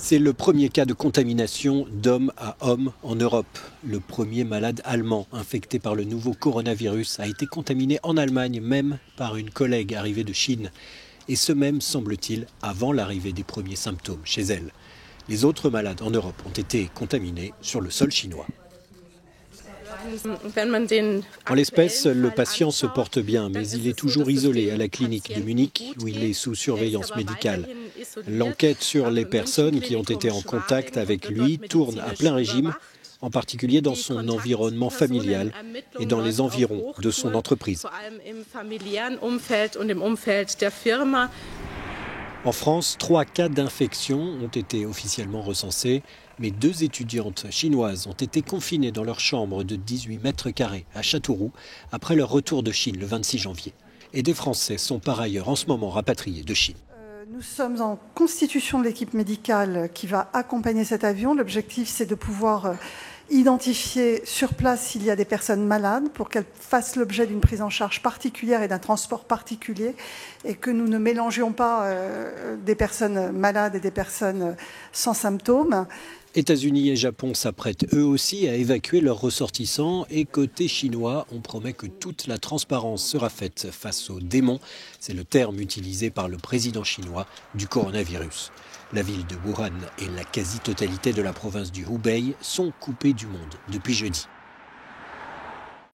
C'est le premier cas de contamination d'homme à homme en Europe. Le premier malade allemand infecté par le nouveau coronavirus a été contaminé en Allemagne, même par une collègue arrivée de Chine. Et ce même, semble-t-il, avant l'arrivée des premiers symptômes chez elle. Les autres malades en Europe ont été contaminés sur le sol chinois. En l'espèce, le patient se porte bien, mais il est toujours isolé à la clinique de Munich où il est sous surveillance médicale. L'enquête sur les personnes qui ont été en contact avec lui tourne à plein régime, en particulier dans son environnement familial et dans les environs de son entreprise. En France, 3 cas d'infection ont été officiellement recensés, mais 2 étudiantes chinoises ont été confinées dans leur chambre de 18 mètres carrés à Châteauroux après leur retour de Chine le 26 janvier. Et des Français sont par ailleurs en ce moment rapatriés de Chine. Nous sommes en constitution de l'équipe médicale qui va accompagner cet avion. L'objectif, c'est de pouvoir identifier sur place s'il y a des personnes malades pour qu'elles fassent l'objet d'une prise en charge particulière et d'un transport particulier et que nous ne mélangions pas des personnes malades et des personnes sans symptômes. États-Unis et Japon s'apprêtent eux aussi à évacuer leurs ressortissants et côté chinois, on promet que toute la transparence sera faite face aux démons. C'est le terme utilisé par le président chinois du coronavirus. La ville de Wuhan et la quasi-totalité de la province du Hubei sont coupées du monde depuis jeudi.